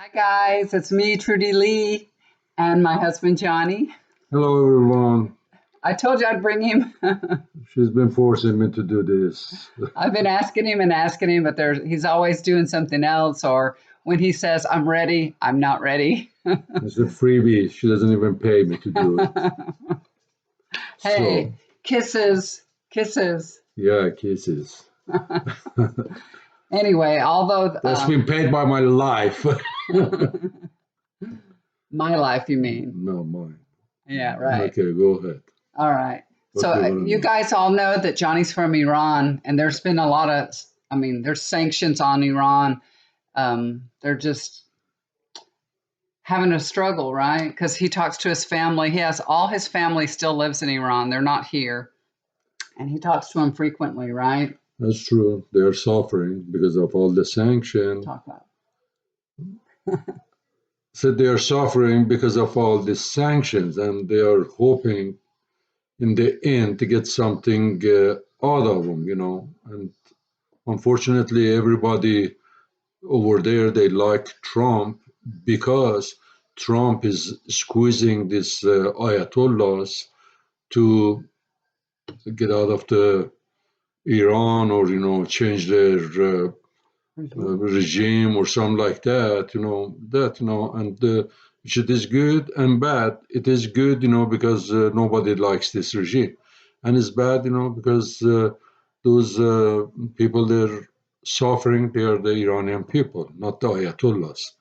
Hi guys, it's me, Trudy Lee, and my husband Johnny. Hello, everyone. I told you I'd bring him. She's been forcing me to do this. I've been asking him, but he's always doing something else. Or when he says, I'm ready, I'm not ready. It's a freebie. She doesn't even pay me to do it. Hey, So, kisses, kisses. yeah, kisses. Anyway, although That's been paid by my life. my life, you mean? No, mine. Yeah, right. Okay, go ahead. All right. What do you want to You know? guys all know that Johnny's from Iran, and there's been a lot of, there's sanctions on Iran. They're just having a struggle, right? Because he talks to his family. He has all his family still lives in Iran. They're not here, and he talks to them frequently, right? That's true. They're suffering because of all the sanctions. Talk about. So they are suffering because of all the sanctions, and they are hoping in the end to get something out of them. And unfortunately, everybody over there they like Trump because Trump is squeezing these ayatollahs to get out of the Iran or change their regime or something like that. And which it is good and bad. It is good, because nobody likes this regime, and it's bad, because those people they're suffering. They are the Iranian people, not the Ayatollahs.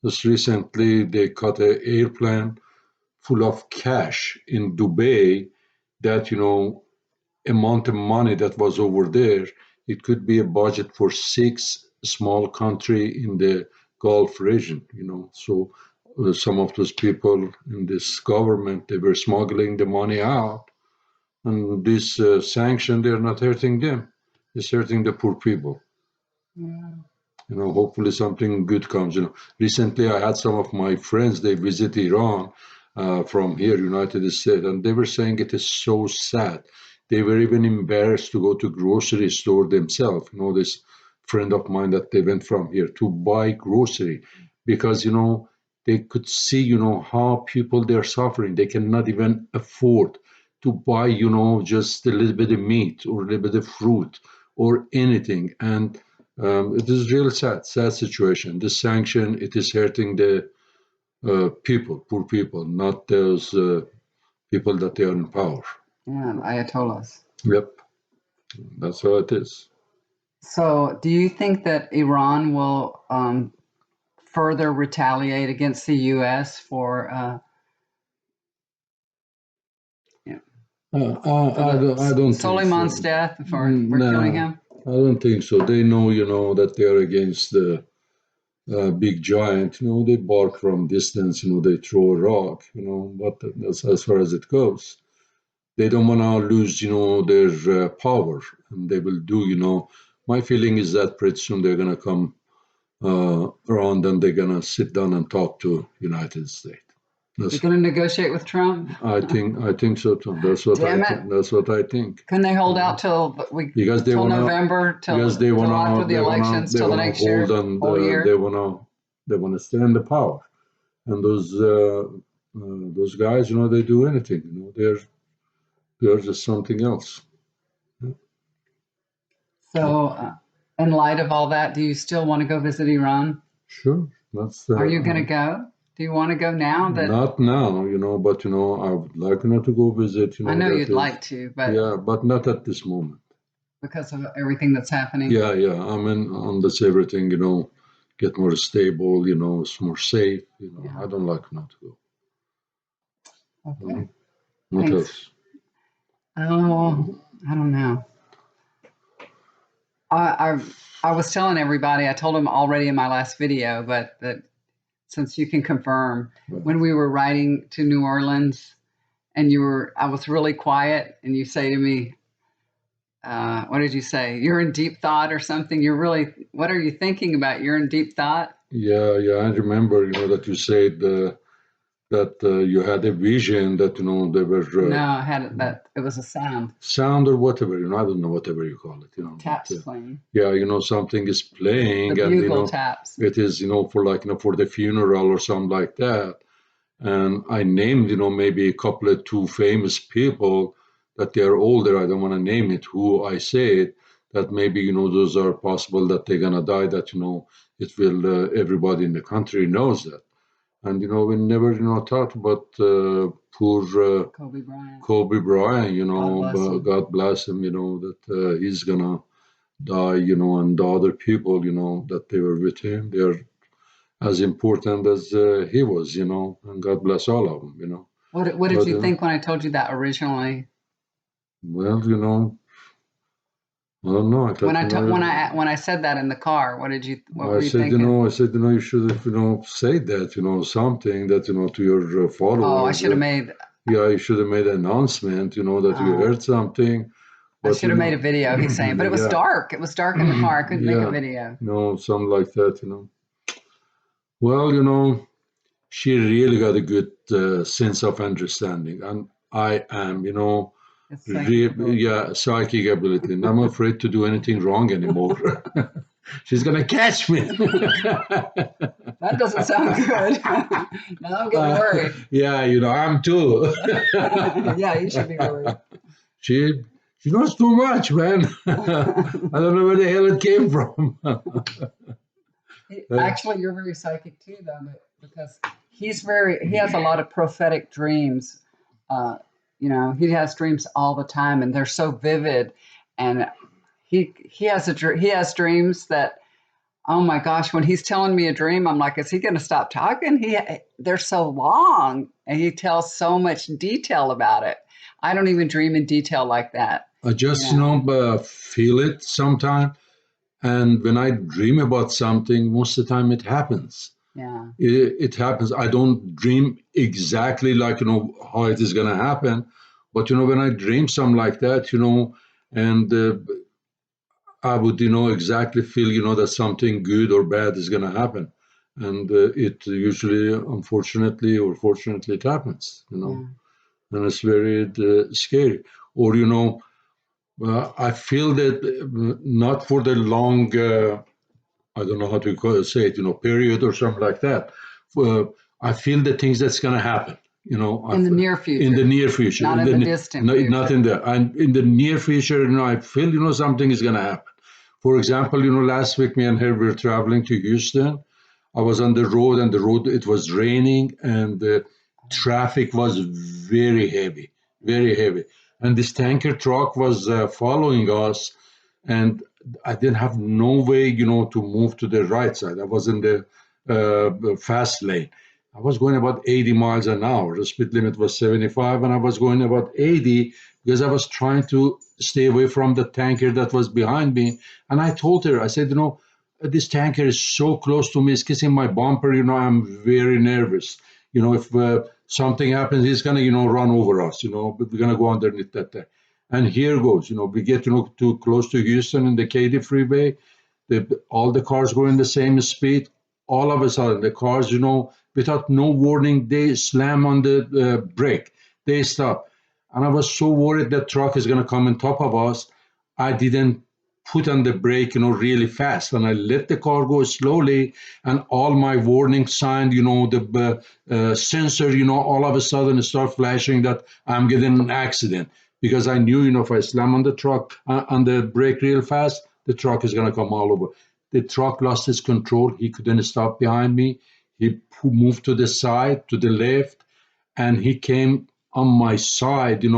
Just recently, they caught an airplane full of cash in Dubai. That amount of money that was over there, it could be a budget for six small country in the Gulf region. So some of those people in this government, they were smuggling the money out, and this sanction, they're not hurting them. It's hurting the poor people. Yeah. Hopefully something good comes. Recently I had some of my friends, they visit Iran from here, United States, and they were saying it is so sad. They were even embarrassed to go to grocery store themselves. This friend of mine that they went from here to buy grocery because, they could see, how people they're suffering. They cannot even afford to buy, just a little bit of meat or a little bit of fruit or anything. And it is real sad situation. This sanction, it is hurting the people, poor people, not those people that they are in power. Yeah, Ayatollahs. Yep, that's how it is. So, do you think that Iran will further retaliate against the U.S. for yeah, I don't think so. Soleiman's death for killing Nah, him? I don't think so. They know, that they are against the big giant. They bark from distance. They throw a rock. But that's as far as it goes. They don't want to lose, their power, and they will do. My feeling is that pretty soon they're gonna come around and they're gonna sit down and talk to United States. They're That's, going to negotiate with Trump. I think so too. That's what Damn I it! think. That's what I think. Can they hold out till Because they till wanna, November because they till after wanna, the they wanna, elections they till the wanna next hold year, on. whole They year? wanna stay in the power. And those guys, they do anything. They're just something else. So, in light of all that, do you still want to go visit Iran? Sure, that's Are you going to go? Do you want to go now? That not now, but I would like to go visit. I know That you'd is, like to, but yeah, but not at this moment. because of everything that's happening. Yeah. I mean, unless everything, get more stable, it's more safe. Yeah. I don't like not to go. Okay. What Thanks. else? Oh, I don't know. I was telling everybody. I told them already in my last video, but that since you can confirm, when we were riding to New Orleans, and I was really quiet, and you say to me, what did you say? You're in deep thought or something. What are you thinking about? You're in deep thought. Yeah. I remember, that you said that you had a vision that they were No, I had that. It was a sound. sound or whatever. I don't know whatever you call it. Taps But playing. yeah, something is The playing, and bugle taps. it is for like for the funeral or something like that. And I named maybe a couple of two famous people that they are older. I don't want to name it. Who I said that maybe those are possible that they're gonna die. That it will everybody in the country knows that. And we never thought about poor Kobe Bryant. Kobe Bryant. God bless him. God bless him. That he's gonna die. And the other people that they were with him, they are as important as he was. And God bless all of them. What did But you think when I told you that originally? well, I don't know. I thought When I said that in the car, what were I you said thinking? I said you should have say that something that to your Oh, I followers. should have made. Yeah, you should have made an announcement. That you Oh, heard something. I But should have made a video. He's saying, but it was yeah, dark. It was dark in the car. I couldn't make a yeah, video. something like that. Well, she really got a good sense of understanding, and I am, It's psychic ability. yeah, psychic ability, and I'm afraid to do anything wrong anymore. She's gonna catch me. That doesn't sound good. Now I'm getting worried. Yeah, I'm too. Yeah, you should be worried. She she knows too much, man. I don't know where the hell it came from. Actually, you're very psychic too, though, because he has a lot of prophetic dreams. Uh, he has dreams all the time, and they're so vivid. And he has dreams that, oh my gosh, when he's telling me a dream, I'm like, is he going to stop talking? They're so long, and he tells so much detail about it. I don't even dream in detail like that. I just, Yeah. feel it sometime. And when I dream about something, most of the time it happens. Yeah. It happens. I don't dream exactly like, how it is going to happen. But, when I dream something like that, and I would, exactly feel, that something good or bad is going to happen. And it usually, unfortunately or fortunately, it happens. Yeah. And it's very scary. Or, I feel that not for the long, I don't know how to say it, period or something like that. Uh, I feel the things that's going to happen, In the near in the future, near future, not in the distant not future. in the, and in the near future, I feel, something is going to happen. For example, last week, me and her were traveling to Houston. I was on the road, and it was raining, and the traffic was very heavy, very heavy. And this tanker truck was following us, and I didn't have no way, to move to the right side. I was in the fast lane. I was going about 80 miles an hour. The speed limit was 75, and I was going about 80 because I was trying to stay away from the tanker that was behind me. And I told her, I said, this tanker is so close to me, it's kissing my bumper. I'm very nervous. If something happens, he's gonna, run over us. But we're gonna go underneath that tank. And here goes. We get too close to Houston in the Katy freeway. All the cars go in the same speed. All of a sudden, the cars, without no warning, they slam on the brake. They stop. And I was so worried that truck is going to come on top of us. I didn't put on the brake, really fast. And I let the car go slowly. And all my warning sign, the sensor, all of a sudden start flashing that I'm getting an accident. Because I knew, if I slam on the truck, on the brake real fast, the truck is going to come all over. The truck lost his control. He couldn't stop behind me. He moved to the side, to the left, and he came on my side, and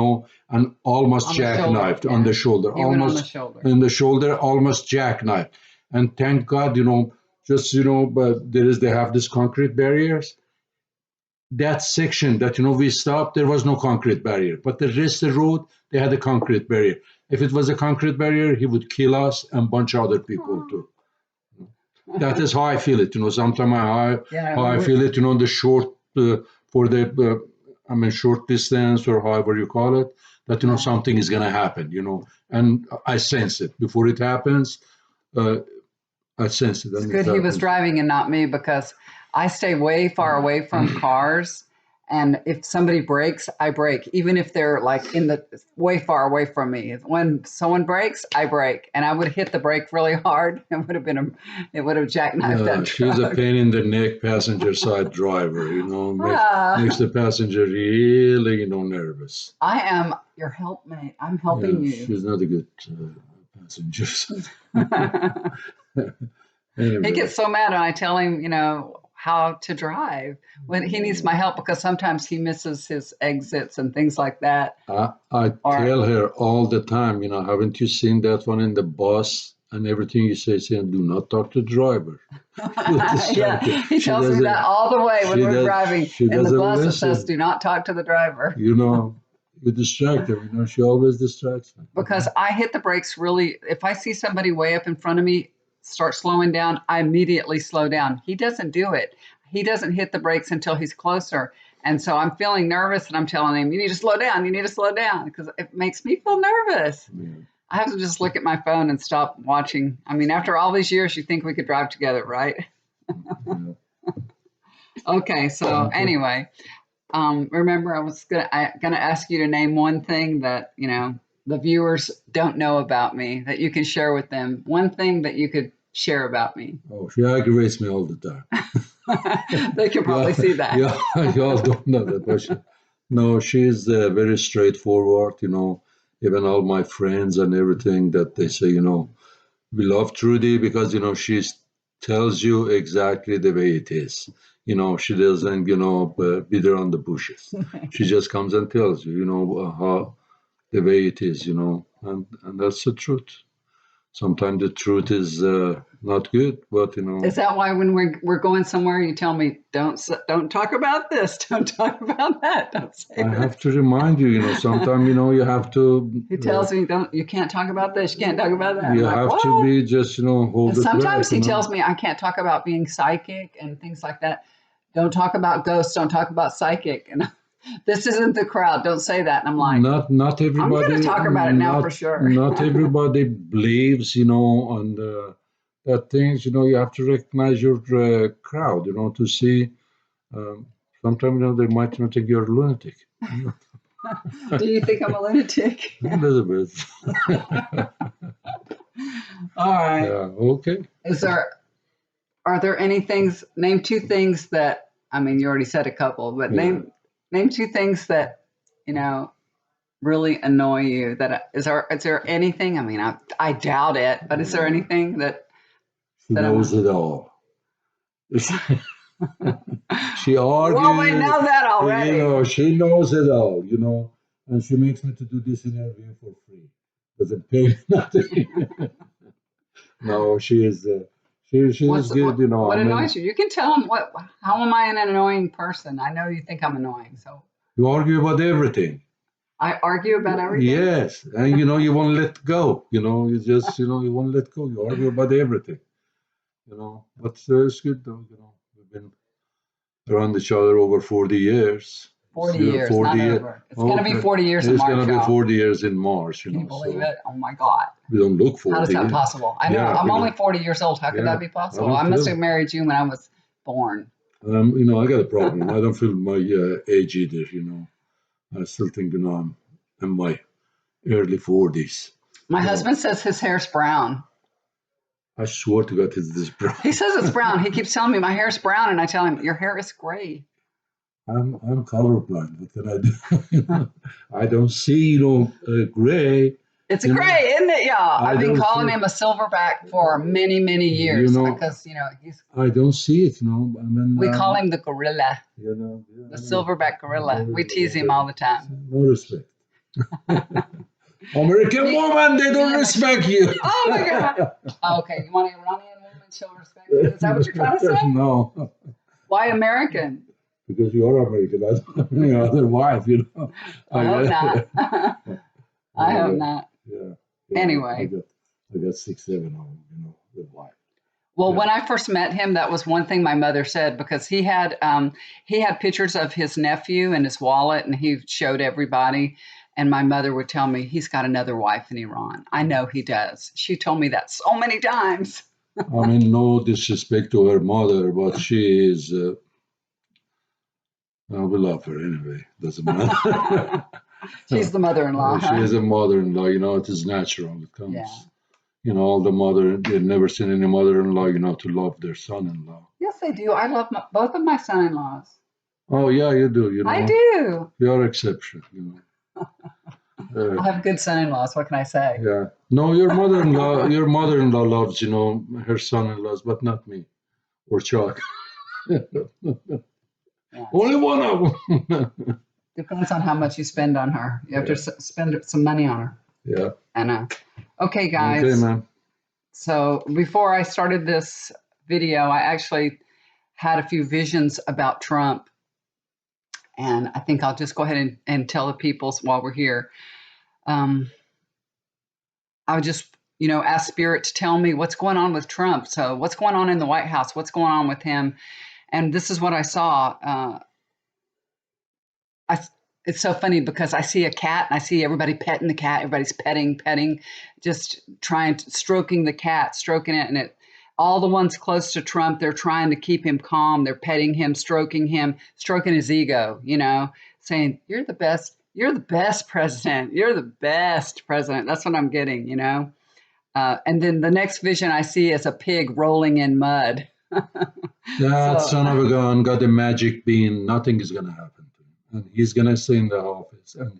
almost On the shoulder, jackknifed on yeah. the shoulder, He went on the almost shoulder. in the shoulder, almost jackknifed. And thank God, just but they have these concrete barriers. That section that we stopped, there was no concrete barrier, but the rest of the road they had a concrete barrier. If it was a concrete barrier, he would kill us and a bunch of other people too. That is how I feel it. Sometimes Yeah, how I feel it. The short for the short distance or however you call it. That yeah. something is gonna happen. And I sense it before it happens. Uh, I sense it, It's and it good he was happens. driving and not me because I stay way far away from cars, And if somebody brakes, I brake, even if they're like in the way far away from me. When someone brakes, I brake, and I would hit the brake really hard. It would have jackknifed Yeah, that she's a truck. pain in the neck passenger side driver, you know, makes Ah, the passenger really, nervous. I am your helpmate. I'm Yeah, helping you. she's not a good passenger. He Anyway, gets so mad when I tell him, how to drive when he needs my help because sometimes he misses his exits and things like that. I Or tell her all the time, haven't you seen that one in the bus? And everything you saying, do not talk to the driver. You'll yeah, distract her. he tells me that all the way when we're driving She in the doesn't bus. It says, listen. "Do not talk to the driver." You distract her. She always distracts me. Because I hit the brakes really. If I see somebody way up in front of me start slowing down, I immediately slow down. He doesn't do it. He doesn't hit the brakes until he's closer. And so I'm feeling nervous and I'm telling him, you need to slow down. You need to slow down because it makes me feel nervous. Yeah. I have to just look at my phone and stop watching. I mean, after all these years, you think we could drive together, right? Yeah. Okay. So Okay. anyway, remember, I gonna ask you to name one thing that the viewers don't know about me that you can share with them. One thing that you could share about me. Oh, she aggravates me all the time. They can probably Yeah, see that. yeah, y'all don't know that, but no, she's very straightforward. Even all my friends and everything that they say, we love Trudy because she tells you exactly the way it is. She doesn't beat around the bushes. She just comes and tells you, how the way it is. And that's the truth. Sometimes the truth is not good, but Is that why when we're going somewhere, you tell me don't talk about this, don't talk about that, don't say I this. have to remind you. Sometimes you have to. He tells me you can't talk about this, you can't talk about that. I'm You like, have to what? be just And hold it sometimes back. he tells me I can't talk about being psychic and things like that. Don't talk about ghosts, don't talk about psychic. And this isn't the crowd, don't say that. And I'm like, Not I'm going to everybody talk about it now for sure. not everybody believes on that things. You have to recognize your crowd. To see. Um, Sometimes they might not think you're a lunatic. Do you think I'm a lunatic? A little bit. All right. Yeah. Okay. Is there Are there any things, name two things that, I mean, you already said a couple, but Yeah. name two things that, you know, really annoy you. Is there anything? I mean, I doubt it, but is there Yeah. anything that She that knows annoys? it all. She Well, we argues, know that already. she knows it all, and she makes me to do this interview for free. Doesn't pay me nothing. No, she is good, What I mean, annoys you? You can tell them what. How am I an annoying person? I know you think I'm annoying, so you argue about everything. I argue about everything. Yes, and you won't let go. You just you won't let go. You argue about everything. But it's good though. We've been around each other over 40 years. 40 Still years, 40 not years. over. It's going to be Okay. 40 years in It's March, gonna be y'all. 40 years in March, Can you believe so it? Oh my God. we don't look How is that 40. possible? I know. Yeah, I'm we only don't. 40 years old. How could Yeah, that be I possible? don't I must feel. have married you when I was born. I got a problem. I don't feel my age either. I still think I'm in my early 40s. My So husband says his hair's brown. I swear to God, it's this brown. He says it's brown. He keeps telling me my hair's brown, and I tell him your hair is gray. I'm colorblind. What can I do? I don't see gray. It's You know gray, isn't it, y'all? I I've been don't calling see. him a silverback for many, many You years know because he's. I don't see it. I mean, We call him the gorilla, yeah, the I know. silverback gorilla. We tease him Okay. all the time. No respect. American Me, woman, they me don't and my. respect you. Oh my God. Okay, you want an Iranian woman? She'll respect you. Is that what you're trying to say? No, Why American? because you are American. I don't have any other wife. I I hope got, not. I hope yeah, not. yeah, yeah. Anyway, I got 6, 7 of them. The wife. well, Yeah. when I first met him, that was one thing my mother said because he had pictures of his nephew in his wallet, and he showed everybody. And my mother would tell me he's got another wife in Iran. I know he does. She told me that so many times. I mean, no disrespect to her mother, but she is We love her anyway. Doesn't matter. She's the mother-in-law, She huh? is a mother-in-law. It is natural. It Yeah. comes. All the mother. They've never seen any mother-in-law. To love their son-in-law. Yes, they do. I love both of my son-in-laws. Oh yeah, you do. I do. You're exception. I Uh, have good son-in-laws. What can I say? yeah. No, your mother-in-law. Your mother-in-law loves her son-in-laws, but not me or Chuck. Yeah. Only one of them. Depends on how much you spend on her. You have to Yeah. spend some money on her. Yeah. I know. Okay, Okay, guys. man. So before I started this video, I actually had a few visions about Trump. And I think I'll just go ahead and tell the people while we're here. I would just, ask Spirit to tell me what's going on with Trump. So what's going on in the White House? What's going on with him? And this is what I saw. I, it's so funny because I see a cat and I see everybody petting the cat. Everybody's petting, just stroking the cat, stroking it. And all the ones close to Trump, they're trying to keep him calm. They're petting him, stroking his ego, saying, you're the best president. You're the best president. That's what I'm getting, and then the next vision I see is a pig rolling in mud. That So son of a gun got a magic bean. Nothing is going to happen to him. And he's going to stay in the office. And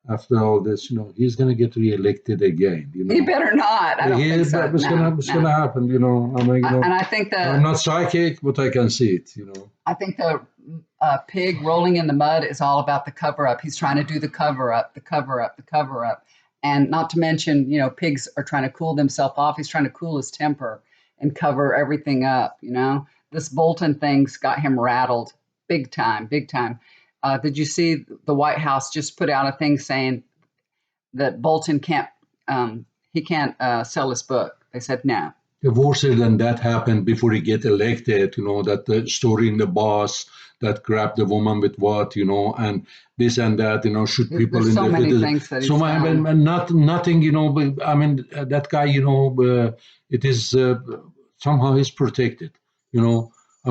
after all this, he's going to get reelected again. he better not. I don't think so. What's No, going to happen? and I think I'm not psychic, but I can see it. I think the pig rolling in the mud is all about the cover up. He's trying to do the cover up, the cover up, the cover up. And not to mention, pigs are trying to cool themselves off. He's trying to cool his temper and cover everything up. This Bolton thing's got him rattled big time, big time. Did you see the White House just put out a thing saying that Bolton he can't sell his book? They said no. Worse than that happened before he get elected. That the story in the boss that grabbed the woman with what, and this and that. Shoot people There's in so the many things that he's so done. nothing. But, I mean, that guy. It is somehow he's protected. I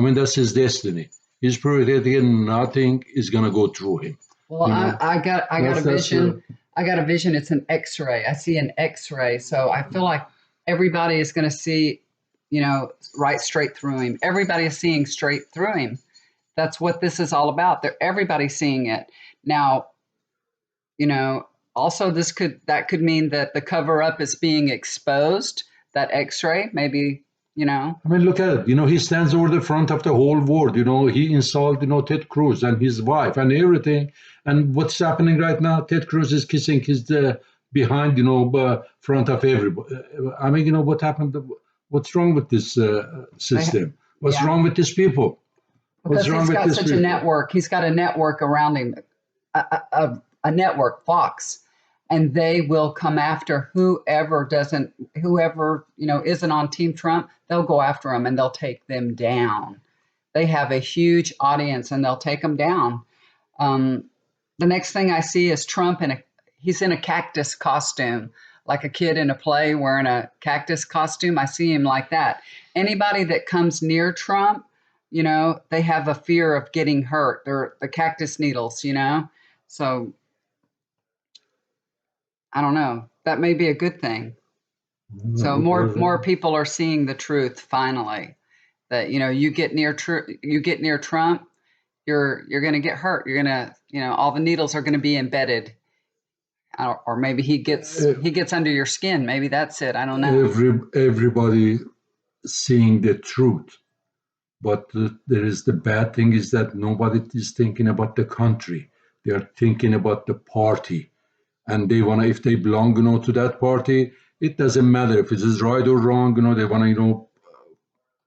mean, that's his destiny. He's protected, and nothing is gonna go through him. Well, I got a vision. I got a vision. It's an X-ray. I see an X-ray. So I feel like everybody is going to see, right straight through him. Everybody is seeing straight through him. That's what this is all about. Everybody's seeing it. Now, also that could mean that the cover up is being exposed, that X-ray, maybe, I mean, look at it. He stands over the front of the whole world. He insulted, Ted Cruz and his wife and everything. And what's happening right now? Ted Cruz is kissing his behind, front of everybody. I mean, what happened? What's wrong with this system? What's wrong with these people? Because he's got such a network. He's got a network around him, a network, Fox, and they will come after whoever isn't on Team Trump. They'll go after them and they'll take them down. They have a huge audience and they'll take them down. The next thing I see is Trump he's in a cactus costume, like a kid in a play wearing a cactus costume. I see him like that. Anybody that comes near Trump, they have a fear of getting hurt. They're the cactus needles, So I don't know. That may be a good thing. So more people are seeing the truth finally. That you get near Trump, you're going to get hurt. You're going to all the needles are going to be embedded. Or maybe he gets under your skin. Maybe that's it. I don't know. Everybody seeing the truth. But there is the bad thing is that nobody is thinking about the country. They are thinking about the party. And they want to, if they belong, to that party, it doesn't matter if it is right or wrong, they want to,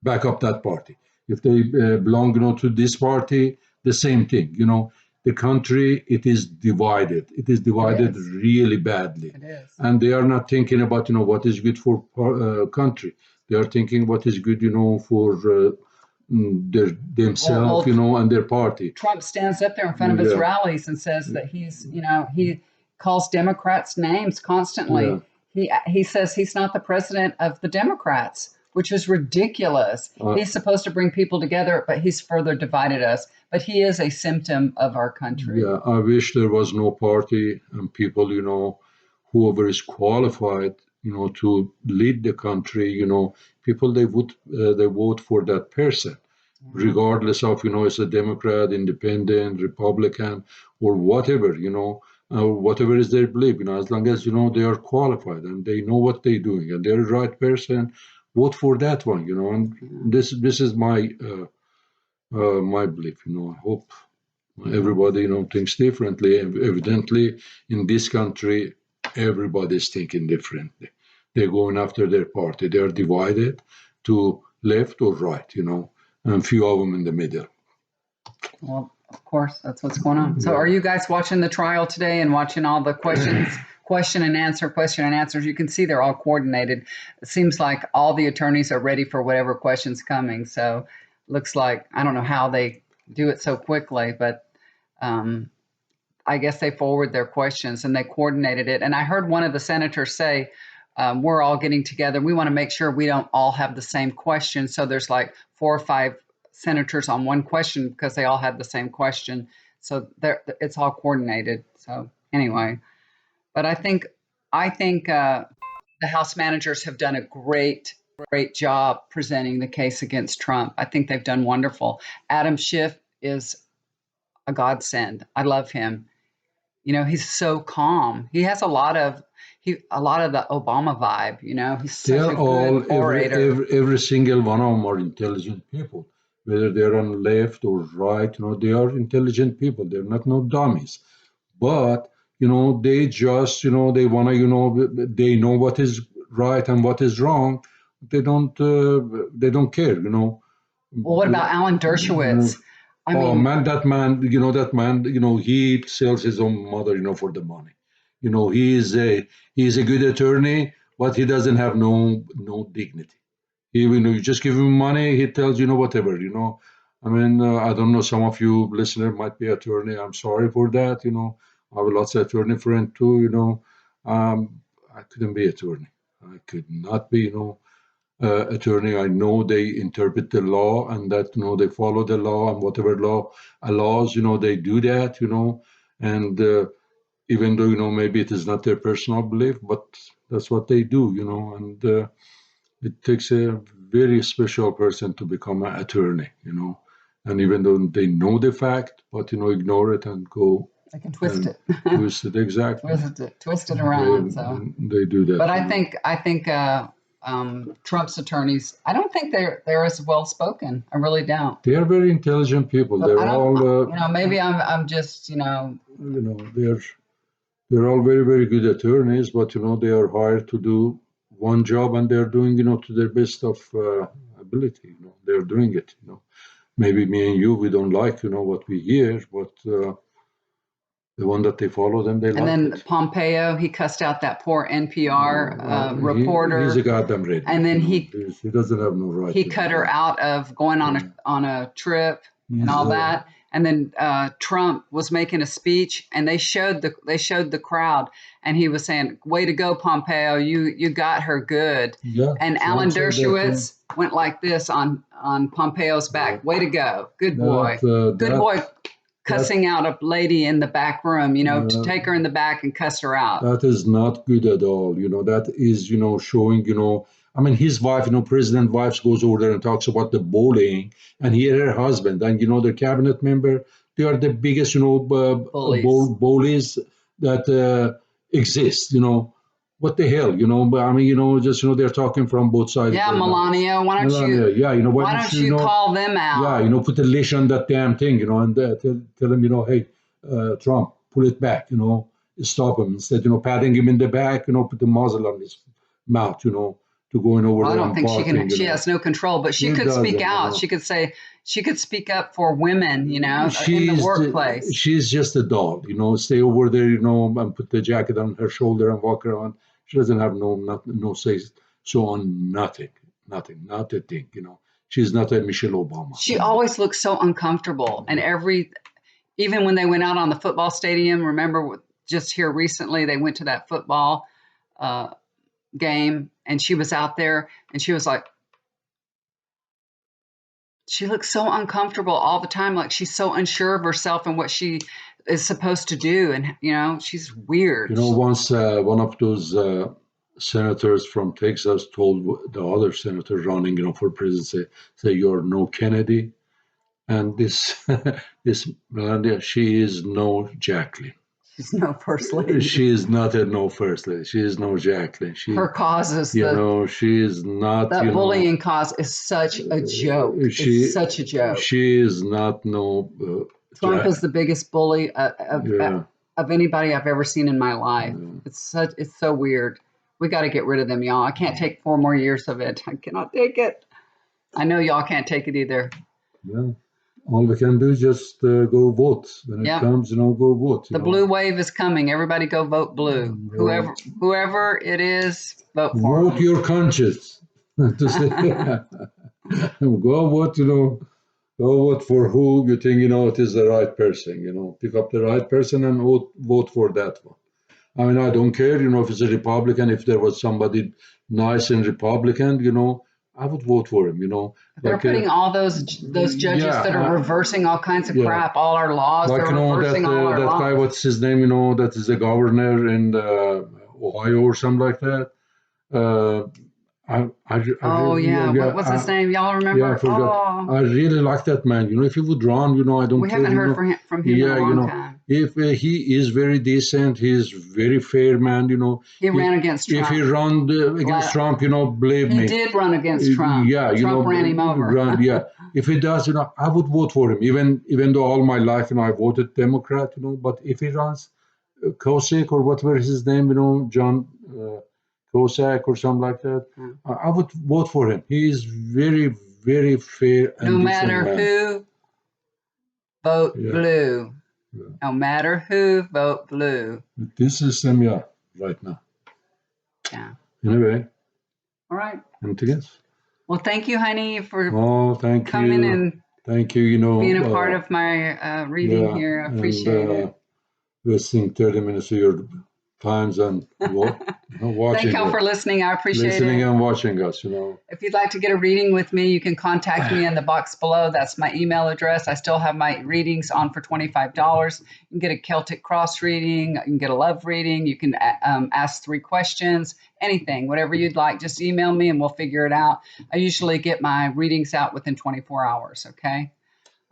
back up that party. If they belong, to this party, the same thing, the country, it is divided. It is divided really badly. It is. And they are not thinking about, what is good for country. They are thinking what is good, for themselves, and their party. Trump stands up there in front of his rallies and says that he calls Democrats names constantly. He says he's not the president of the Democrats. which was ridiculous. He's supposed to bring people together, but he's further divided us. But he is a symptom of our country. Yeah, I wish there was no party and people, whoever is qualified, to lead the country, people they vote for that person, regardless of, it's a Democrat, Independent, Republican, or whatever, whatever is their belief, as long as, they are qualified and they know what they're doing and they're the right person, vote for that one, and this is my belief, I hope everybody, thinks differently. Evidently, in this country, everybody's thinking differently. They're going after their party. They are divided to left or right, and few of them in the middle. Well, of course, that's what's going on. So, are you guys watching the trial today and watching all the questions, question and answers? You can see they're all coordinated. It seems like all the attorneys are ready for whatever question's coming. So, looks like I don't know how they do it so quickly, but I guess they forward their questions and they coordinated it. And I heard one of the senators say, we're all getting together. We want to make sure we don't all have the same question. So there's like 4 or 5 senators on one question because they all had the same question. So it's all coordinated. So anyway, but I think the House managers have done a great job presenting the case against Trump. I think they've done wonderful. Adam Schiff is a godsend. I love him. He's so calm. He has a lot of the Obama vibe. He's such a good orator. Every single one of them are intelligent people, whether they're on left or right. They are intelligent people. They're not no dummies, but they just they wanna they know what is right and what is wrong. They don't care. Well, what about Alan Dershowitz? That man, he sells his own mother, for the money. He's a good attorney, but he doesn't have no dignity. You just give him money, he tells whatever. I don't know. Some of you listener might be attorney. I'm sorry for that. I have lots of attorney friend too. I couldn't be attorney. I could not be. Attorney. I know they interpret the law and that they follow the law and whatever law allows, they do that, and even though maybe it is not their personal belief, but that's what they do, and it takes a very special person to become an attorney, and even though they know the fact, but ignore it and go. They can twist it. Twist it, exactly. Twist it around. They do that. But I think Trump's attorneys, I don't think they're as well spoken. I really don't. They are very intelligent people. But they're all maybe I'm just they're all very, very good attorneys, but they are hired to do one job and they're doing to their best of ability. They're doing it. Maybe me and you, we don't like what we hear, but the one that they follow them, they like it. And then Pompeo, he cussed out that poor NPR reporter. He's a goddamn redneck. And then he doesn't have no right. He cut her out of going on a trip and all that. And then Trump was making a speech, and they showed the crowd, and he was saying, "Way to go, Pompeo! You got her good." Yeah, and Alan Dershowitz went like this on Pompeo's back. Way to go, good boy, good boy. Cussing out a lady in the back room, to take her in the back and cuss her out. That is not good at all. That is, showing, his wife, President wife goes over there and talks about the bullying, and he and her husband, and, their cabinet member, they are the biggest, bullies that exist, What the hell, just, they're talking from both sides. Yeah, Melania, why don't you call them out? Yeah, put a leash on that damn thing, and tell him, hey, Trump, pull it back, stop him. Instead, patting him in the back, put the muzzle on his mouth, to going over there. I don't think she has no control, but she could speak out. She could speak up for women, in the workplace. She's just a doll, stay over there, and put the jacket on her shoulder and walk around. She doesn't have no say so on nothing, not a thing, She's not a Michelle Obama. She always looks so uncomfortable. And even when they went out on the football stadium, remember just here recently, they went to that football game, and she was out there and she was like, She looks so uncomfortable all the time, like she's so unsure of herself and what she is supposed to do. And, she's weird. Once one of those senators from Texas told the other senator running, for president, say you're no Kennedy. And this this Melania, she is no Jacqueline. She's no first lady. She is not a no first lady. She is no Jacqueline. Her cause is she is not. That bullying cause is such a joke. It's such a joke. She is not no. Trump is the biggest bully of anybody I've ever seen in my life. Yeah. It's so weird. We got to get rid of them, y'all. I can't take 4 more years of it. I cannot take it. I know y'all can't take it either. Yeah. All we can do is just go vote. When it comes, go vote. The blue wave is coming. Everybody go vote blue. Right. Whoever it is, vote for Vote your conscience. To say, go vote, go vote for who you think, it is the right person. Pick up the right person and vote for that one. I mean, I don't care, if it's a Republican, if there was somebody nice and Republican, I would vote for him, They're putting all those judges that are reversing all kinds of crap, all our laws. Like, they're reversing all our that laws. guy, what's his name, that is the governor in Ohio or something like that. What's his name? Y'all remember? Yeah, I forgot. I really like that man. If he would run, I don't care. We haven't heard from him in a long time. If he is very decent, he is very fair man. He ran against Trump. If he ran against Trump, believe me. He did run against Trump. Yeah, Trump ran him over. Yeah. If he does, I would vote for him. Even though all my life, I voted Democrat. But if he runs Kosik or whatever is his name, John. Cossack or something like that, I would vote for him. He is very, very fair. No matter who, vote blue. Yeah. No matter who, vote blue. This system, right now. Yeah. Anyway. All right. Anything else? Well, thank you, honey, for coming and thank you, being a part of my reading here. I appreciate it. Wasting 30 minutes of your times and watching. Thank y'all for listening. I appreciate listening it. And watching us, If you'd like to get a reading with me, you can contact me in the box below. That's my email address. I still have my readings on for $25. You can get a Celtic cross reading. You can get a love reading. You can ask 3 questions, anything, whatever you'd like. Just email me and we'll figure it out. I usually get my readings out within 24 hours, okay?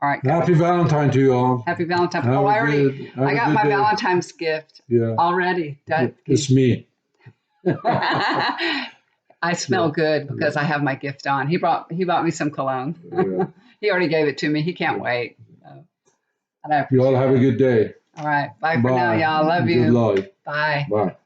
All right. Happy Valentine to you all. Happy Valentine. I got my Valentine's gift already. It's me. I smell good because I have my gift on. He bought me some cologne. Yeah. He already gave it to me. He can't wait. You all have a good day. All right. Bye for now, y'all. Love you. Good luck. Bye. Bye.